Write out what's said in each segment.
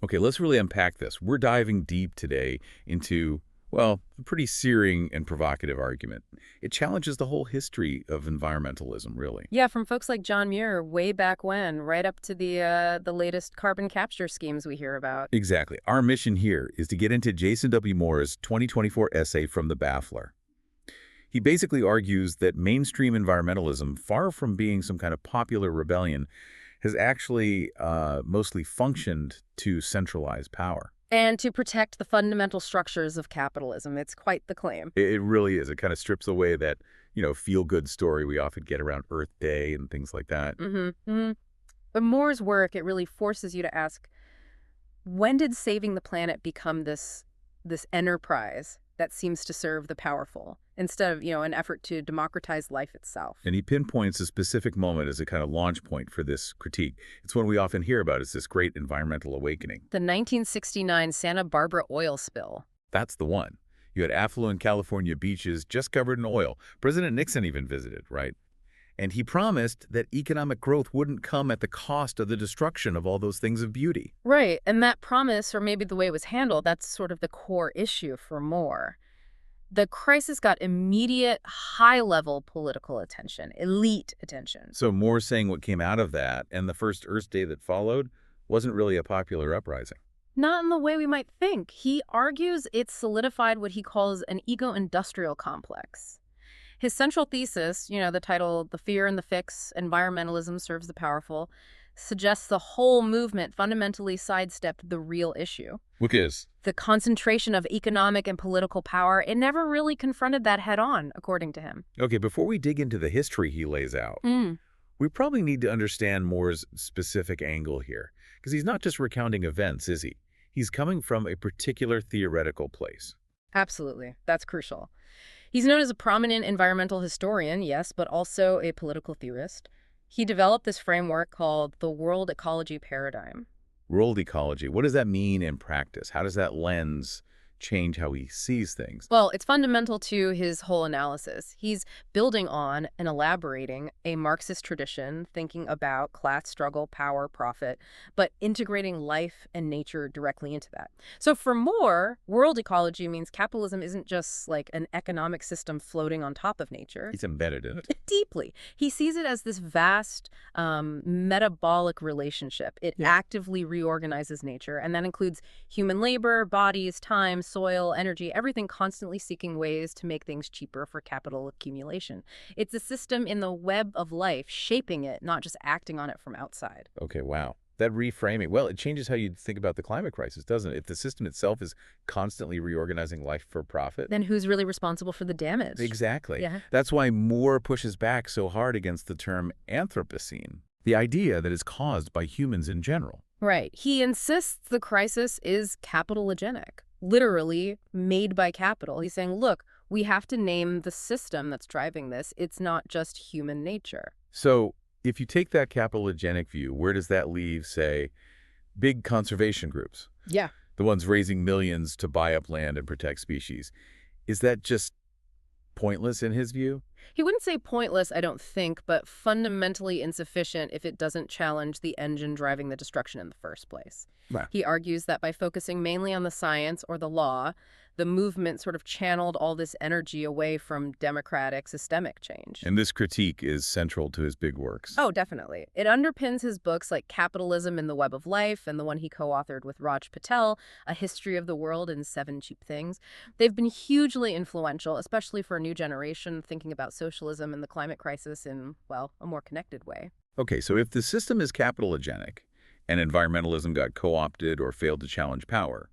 Okay, let's really unpack this. We're diving deep today into, well, a pretty searing and provocative argument. It challenges the whole history of environmentalism, really. Yeah, from folks like John Muir way back when, right up to the latest carbon capture schemes we hear about. Exactly. Our mission here is to get into Jason W. Moore's 2024 essay from the Baffler. He basically argues that mainstream environmentalism, far from being some kind of popular rebellion, has actually mostly functioned to centralize power. And to protect the fundamental structures of capitalism. It's quite the claim. It really is. It kind of strips away that, feel-good story we often get around Earth Day and things like that. But Moore's work, it really forces you to ask, when did saving the planet become this enterprise that seems to serve the powerful instead of, an effort to democratize life itself? And he pinpoints a specific moment as a kind of launch point for this critique. It's one we often hear about as this great environmental awakening. The 1969 Santa Barbara oil spill. That's the one. You had affluent California beaches just covered in oil. President Nixon even visited, right? And he promised that economic growth wouldn't come at the cost of the destruction of all those things of beauty. Right, and that promise, or maybe the way it was handled, that's sort of the core issue for Moore. The crisis got immediate, high-level political attention, elite attention. So Moore saying what came out of that and the first Earth Day that followed wasn't really a popular uprising. Not in the way we might think. He argues it solidified what he calls an ego-industrial complex. His central thesis, the title, The Fear and the Fix, Environmentalism Serves the Powerful, suggests the whole movement fundamentally sidestepped the real issue. Which is? The concentration of economic and political power. It never really confronted that head-on, according to him. Okay, before we dig into the history he lays out, we probably need to understand Moore's specific angle here. Because he's not just recounting events, is he? He's coming from a particular theoretical place. Absolutely. That's crucial. He's known as a prominent environmental historian, yes, but also a political theorist. He developed this framework called the world ecology paradigm. World ecology, what does that mean in practice? How does that lens change how he sees things? Well, it's fundamental to his whole analysis. He's building on and elaborating a Marxist tradition, thinking about class struggle, power, profit, but integrating life and nature directly into that. So for Moore, world ecology means capitalism isn't just like an economic system floating on top of nature. He's embedded in it. Deeply. He sees it as this vast metabolic relationship. It actively reorganizes nature, and that includes human labor, bodies, time, soil, energy, everything constantly seeking ways to make things cheaper for capital accumulation. It's a system in the web of life, shaping it, not just acting on it from outside. Okay, wow. That reframing, well, it changes how you think about the climate crisis, doesn't it? If the system itself is constantly reorganizing life for profit. Then who's really responsible for the damage? Exactly. Yeah. That's why Moore pushes back so hard against the term Anthropocene, the idea that is caused by humans in general. Right. He insists the crisis is capitalogenic, literally made by capital. He's saying, look, we have to name the system that's driving this. It's not just human nature. So if you take that capitalogenic view, where does that leave, say, big conservation groups? Yeah. The ones raising millions to buy up land and protect species. Is that just pointless in his view? He wouldn't say pointless, I don't think, but fundamentally insufficient if it doesn't challenge the engine driving the destruction in the first place. Wow. He argues that by focusing mainly on the science or the law, the movement sort of channeled all this energy away from democratic systemic change. And this critique is central to his big works. Oh, definitely. It underpins his books like Capitalism in the Web of Life and the one he co-authored with Raj Patel, A History of the World in 7 Cheap Things. They've been hugely influential, especially for a new generation thinking about socialism and the climate crisis in, well, a more connected way. Okay, so if the system is capitalogenic and environmentalism got co-opted or failed to challenge power,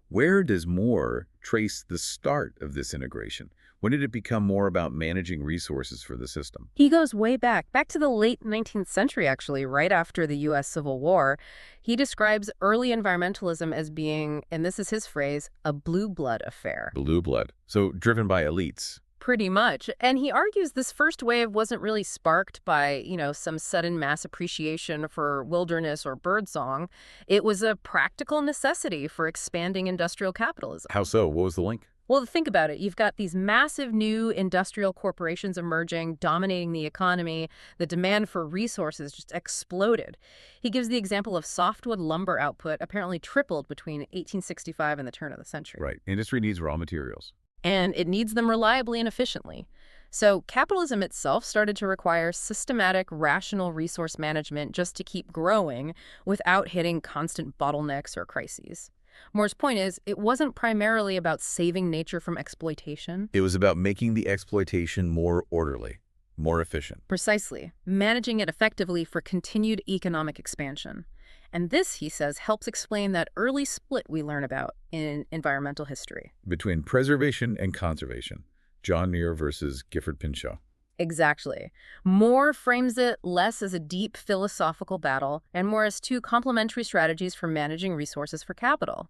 where does Moore trace the start of this integration? When did it become more about managing resources for the system? He goes way back to the late 19th century, actually, right after the U.S. Civil War. He describes early environmentalism as being, and this is his phrase, a blue blood affair. Blue blood. So driven by elites. Pretty much. And he argues this first wave wasn't really sparked by, some sudden mass appreciation for wilderness or birdsong. It was a practical necessity for expanding industrial capitalism. How so? What was the link? Well, think about it. You've got these massive new industrial corporations emerging, dominating the economy. The demand for resources just exploded. He gives the example of softwood lumber output apparently tripled between 1865 and the turn of the century. Right. Industry needs raw materials. And it needs them reliably and efficiently. So capitalism itself started to require systematic, rational resource management just to keep growing without hitting constant bottlenecks or crises. Moore's point is, it wasn't primarily about saving nature from exploitation. It was about making the exploitation more orderly, more efficient. Precisely. Managing it effectively for continued economic expansion. And this, he says, helps explain that early split we learn about in environmental history. Between preservation and conservation. John Muir versus Gifford Pinchot. Exactly. Moore frames it less as a deep philosophical battle and more as two complementary strategies for managing resources for capital.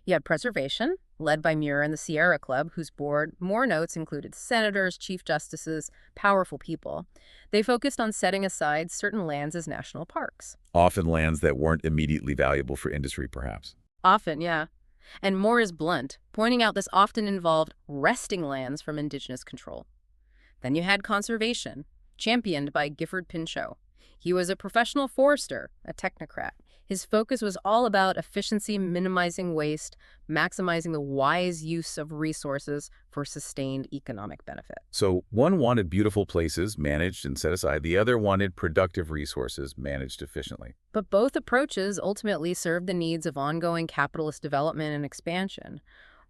You had preservation, led by Muir and the Sierra Club, whose board, Moore notes, included senators, chief justices, powerful people. They focused on setting aside certain lands as national parks. Often lands that weren't immediately valuable for industry, perhaps. Often, yeah. And Moore is blunt, pointing out this often involved wresting lands from indigenous control. Then you had conservation, championed by Gifford Pinchot. He was a professional forester, a technocrat. His focus was all about efficiency, minimizing waste, maximizing the wise use of resources for sustained economic benefit. So one wanted beautiful places managed and set aside. The other wanted productive resources managed efficiently. But both approaches ultimately served the needs of ongoing capitalist development and expansion.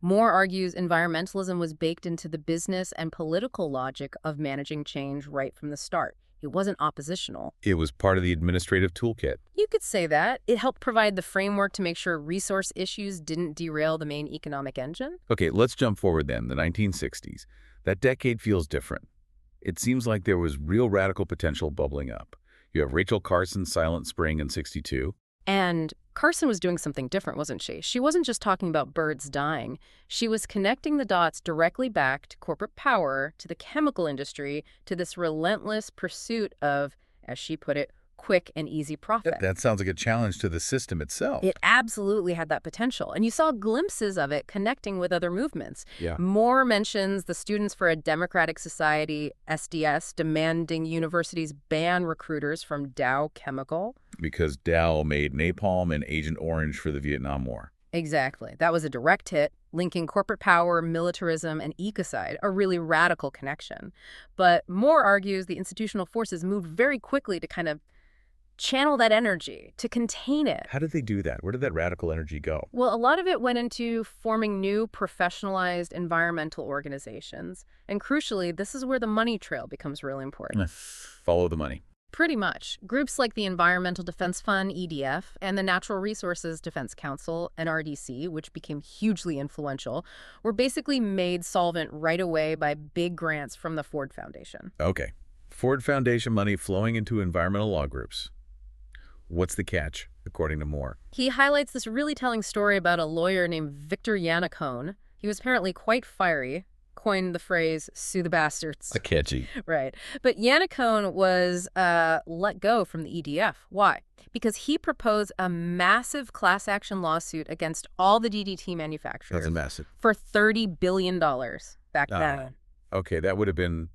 Moore argues environmentalism was baked into the business and political logic of managing change right from the start. It wasn't oppositional. It was part of the administrative toolkit. You could say that. It helped provide the framework to make sure resource issues didn't derail the main economic engine. Okay, let's jump forward then, the 1960s. That decade feels different. It seems like there was real radical potential bubbling up. You have Rachel Carson's Silent Spring in '62. And Carson was doing something different, wasn't she? She wasn't just talking about birds dying. She was connecting the dots directly back to corporate power, to the chemical industry, to this relentless pursuit of, as she put it, quick and easy profit. That sounds like a challenge to the system itself. It absolutely had that potential. And you saw glimpses of it connecting with other movements. Yeah. Moore mentions the Students for a Democratic Society, SDS, demanding universities ban recruiters from Dow Chemical. Because Dow made napalm and Agent Orange for the Vietnam War. Exactly. That was a direct hit, linking corporate power, militarism, and ecocide, a really radical connection. But Moore argues the institutional forces moved very quickly to kind of channel that energy, to contain it. How did they do that? Where did that radical energy go? Well, a lot of it went into forming new professionalized environmental organizations. And crucially, this is where the money trail becomes really important. Follow the money. Pretty much. Groups like the Environmental Defense Fund, EDF, and the Natural Resources Defense Council, NRDC, which became hugely influential, were basically made solvent right away by big grants from the Ford Foundation. Okay. Ford Foundation money flowing into environmental law groups. What's the catch, according to Moore? He highlights this really telling story about a lawyer named Victor Yannicone. He was apparently quite fiery, coined the phrase, sue the bastards. Catchy. Right. But Yannicone was let go from the EDF. Why? Because he proposed a massive class action lawsuit against all the DDT manufacturers. That's massive. For $30 billion back then. Okay, that would have been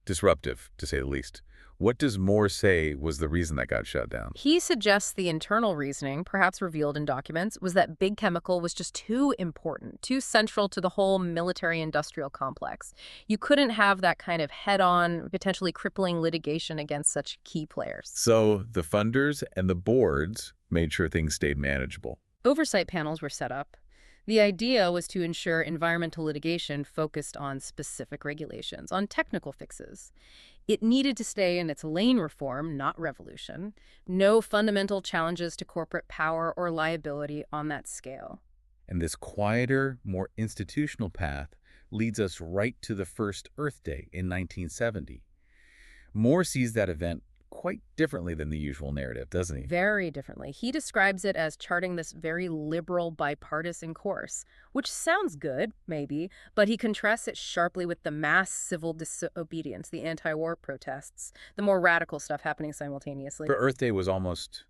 disruptive, to say the least. What does Moore say was the reason that got shut down? He suggests the internal reasoning, perhaps revealed in documents, was that big chemical was just too important, too central to the whole military-industrial complex. You couldn't have that kind of head-on, potentially crippling litigation against such key players. So the funders and the boards made sure things stayed manageable. Oversight panels were set up. The idea was to ensure environmental litigation focused on specific regulations, on technical fixes. It needed to stay in its lane reform, not revolution. No fundamental challenges to corporate power or liability on that scale. And this quieter, more institutional path leads us right to the first Earth Day in 1970. Moore sees that event quite differently than the usual narrative, doesn't he? Very differently. He describes it as charting this very liberal bipartisan course, which sounds good, maybe, but he contrasts it sharply with the mass civil disobedience, the anti-war protests, the more radical stuff happening simultaneously. But Earth Day was almost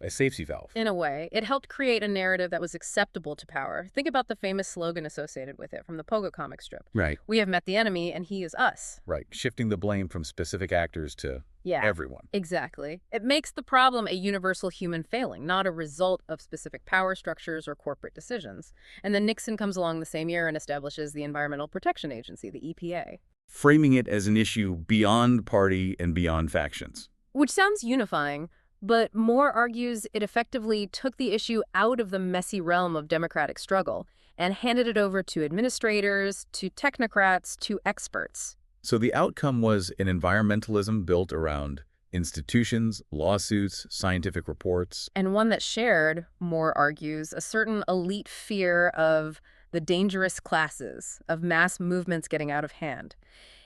A safety valve. In a way, it helped create a narrative that was acceptable to power. Think about the famous slogan associated with it from the Pogo comic strip. Right. We have met the enemy, and he is us. Right. Shifting the blame from specific actors to everyone. Exactly. It makes the problem a universal human failing, not a result of specific power structures or corporate decisions. And then Nixon comes along the same year and establishes the Environmental Protection Agency, the EPA. Framing it as an issue beyond party and beyond factions. Which sounds unifying, but Moore argues it effectively took the issue out of the messy realm of democratic struggle and handed it over to administrators, to technocrats, to experts. So the outcome was an environmentalism built around institutions, lawsuits, scientific reports. And one that shared, Moore argues, a certain elite fear of the dangerous classes, of mass movements getting out of hand.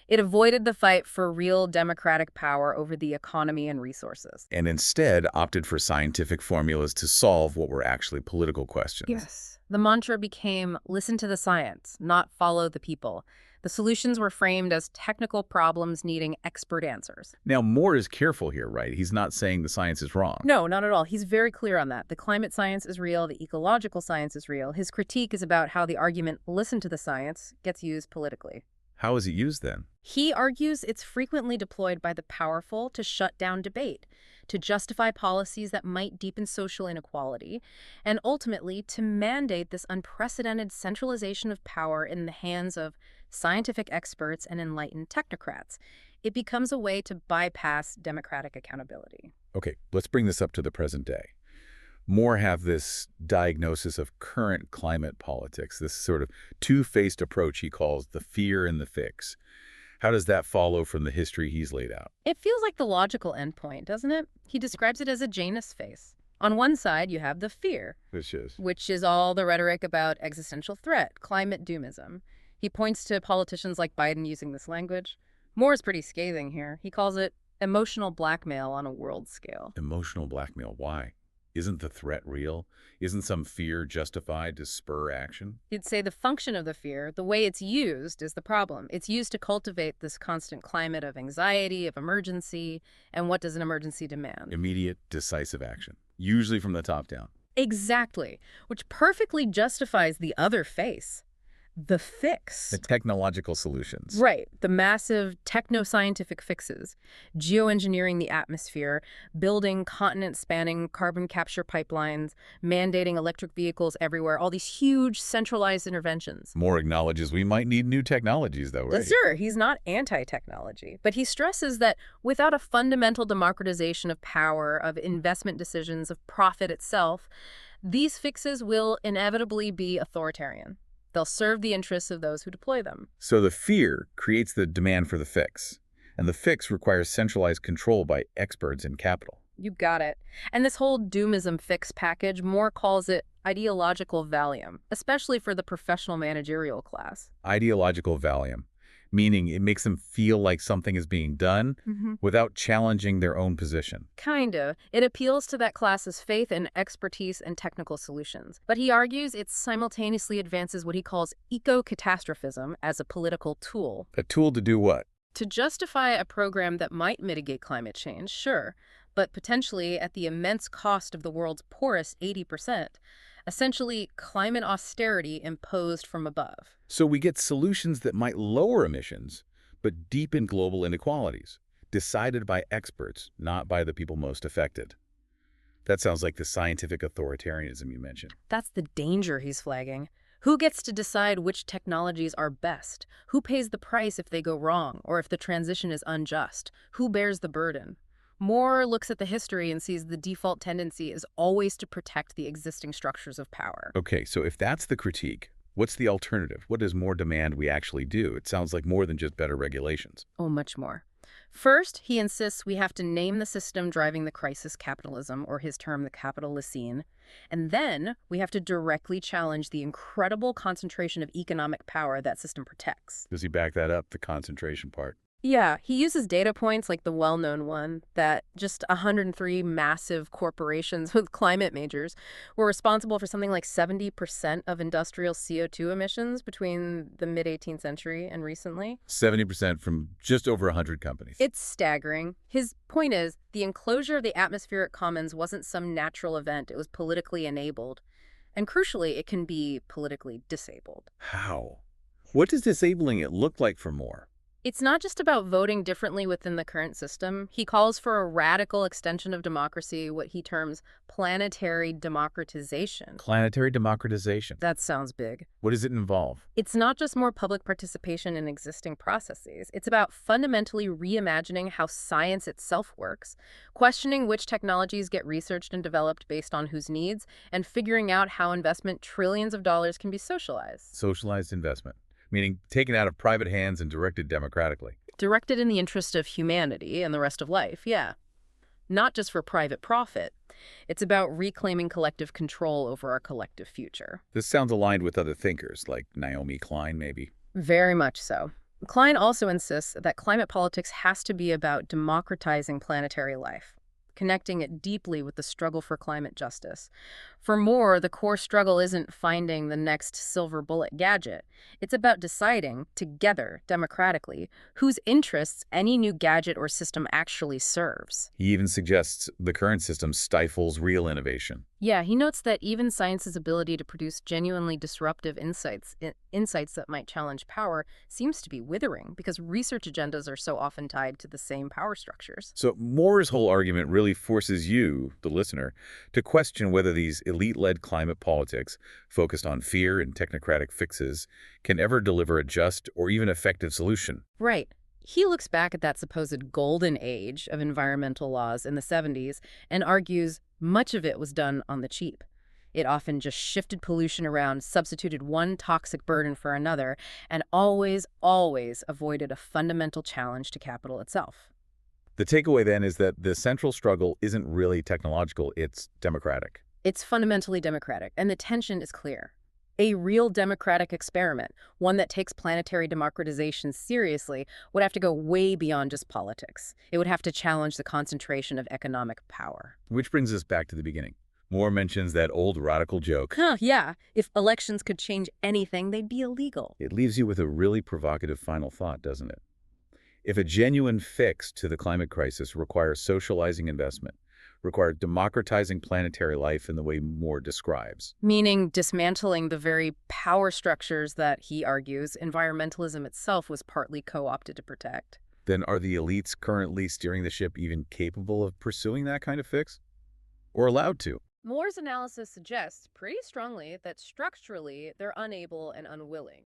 It avoided the fight for real democratic power over the economy and resources. And instead opted for scientific formulas to solve what were actually political questions. Yes. The mantra became, listen to the science, not follow the people. The solutions were framed as technical problems needing expert answers. Now, Moore is careful here, right? He's not saying the science is wrong. No, not at all. He's very clear on that. The climate science is real. The ecological science is real. His critique is about how the argument, listen to the science, gets used politically. How is it used then? He argues it's frequently deployed by the powerful to shut down debate, to justify policies that might deepen social inequality, and ultimately to mandate this unprecedented centralization of power in the hands of scientific experts and enlightened technocrats. It becomes a way to bypass democratic accountability. Okay, let's bring this up to the present day. Moore have this diagnosis of current climate politics, this sort of two-faced approach he calls the fear and the fix. How does that follow from the history he's laid out? It feels like the logical endpoint, doesn't it? He describes it as a Janus face. On one side, you have the fear, which is all the rhetoric about existential threat, climate doomism. He points to politicians like Biden using this language. Moore is pretty scathing here. He calls it emotional blackmail on a world scale. Emotional blackmail, why? Isn't the threat real? Isn't some fear justified to spur action? You'd say the function of the fear, the way it's used, is the problem. It's used to cultivate this constant climate of anxiety, of emergency, and what does an emergency demand? Immediate, decisive action, usually from the top down. Exactly, which perfectly justifies the other face. The fix. The technological solutions. Right. The massive techno-scientific fixes. Geoengineering the atmosphere, building continent-spanning carbon capture pipelines, mandating electric vehicles everywhere, all these huge centralized interventions. Moore acknowledges we might need new technologies, though, right? Sure, he's not anti-technology, but he stresses that without a fundamental democratization of power, of investment decisions, of profit itself, these fixes will inevitably be authoritarian. They'll serve the interests of those who deploy them. So the fear creates the demand for the fix, and the fix requires centralized control by experts in capital. You got it. And this whole doomism fix package, Moore calls it ideological Valium, especially for the professional managerial class. Ideological Valium, meaning it makes them feel like something is being done without challenging their own position. Kinda. It appeals to that class's faith in expertise and technical solutions. But he argues it simultaneously advances what he calls eco-catastrophism as a political tool. A tool to do what? To justify a program that might mitigate climate change, sure, but potentially at the immense cost of the world's poorest 80%. Essentially, climate austerity imposed from above. So we get solutions that might lower emissions, but deepen global inequalities, decided by experts, not by the people most affected. That sounds like the scientific authoritarianism you mentioned. That's the danger he's flagging. Who gets to decide which technologies are best? Who pays the price if they go wrong, or if the transition is unjust? Who bears the burden? Moore looks at the history and sees the default tendency is always to protect the existing structures of power. Okay, so if that's the critique, what's the alternative? What does Moore demand we actually do? It sounds like more than just better regulations. Oh, much more. First, he insists we have to name the system driving the crisis capitalism, or his term, the capitalocene. And then we have to directly challenge the incredible concentration of economic power that system protects. Does he back that up, the concentration part? Yeah, he uses data points like the well-known one that just 103 massive corporations with climate majors were responsible for something like 70% of industrial CO2 emissions between the mid-18th century and recently. 70% from just over 100 companies. It's staggering. His point is, the enclosure of the atmospheric commons wasn't some natural event, it was politically enabled. And crucially, it can be politically disabled. How? What does disabling it look like for Moore? It's not just about voting differently within the current system. He calls for a radical extension of democracy, what he terms planetary democratization. Planetary democratization. That sounds big. What does it involve? It's not just more public participation in existing processes. It's about fundamentally reimagining how science itself works, questioning which technologies get researched and developed based on whose needs, and figuring out how investment trillions of dollars can be socialized. Socialized investment, meaning taken out of private hands and directed democratically. Directed in the interest of humanity and the rest of life, yeah. Not just for private profit. It's about reclaiming collective control over our collective future. This sounds aligned with other thinkers, like Naomi Klein, maybe. Very much so. Klein also insists that climate politics has to be about democratizing planetary life, connecting it deeply with the struggle for climate justice. For Moore, the core struggle isn't finding the next silver bullet gadget. It's about deciding, together, democratically, whose interests any new gadget or system actually serves. He even suggests the current system stifles real innovation. Yeah, he notes that even science's ability to produce genuinely disruptive insights that might challenge power seems to be withering because research agendas are so often tied to the same power structures. So Moore's whole argument really forces you, the listener, to question whether these elite-led climate politics, focused on fear and technocratic fixes, can ever deliver a just or even effective solution. Right. He looks back at that supposed golden age of environmental laws in the 70s and argues much of it was done on the cheap. It often just shifted pollution around, substituted one toxic burden for another, and always avoided a fundamental challenge to capital itself. The takeaway then is that the central struggle isn't really technological, it's democratic. It's fundamentally democratic, and the tension is clear. A real democratic experiment, one that takes planetary democratization seriously, would have to go way beyond just politics. It would have to challenge the concentration of economic power. Which brings us back to the beginning. Moore mentions that old radical joke. Yeah. If elections could change anything, they'd be illegal. It leaves you with a really provocative final thought, doesn't it? If a genuine fix to the climate crisis requires socializing investment, requires democratizing planetary life in the way Moore describes. Meaning dismantling the very power structures that, he argues, environmentalism itself was partly co-opted to protect. Then are the elites currently steering the ship even capable of pursuing that kind of fix? Or allowed to? Moore's analysis suggests pretty strongly that structurally they're unable and unwilling.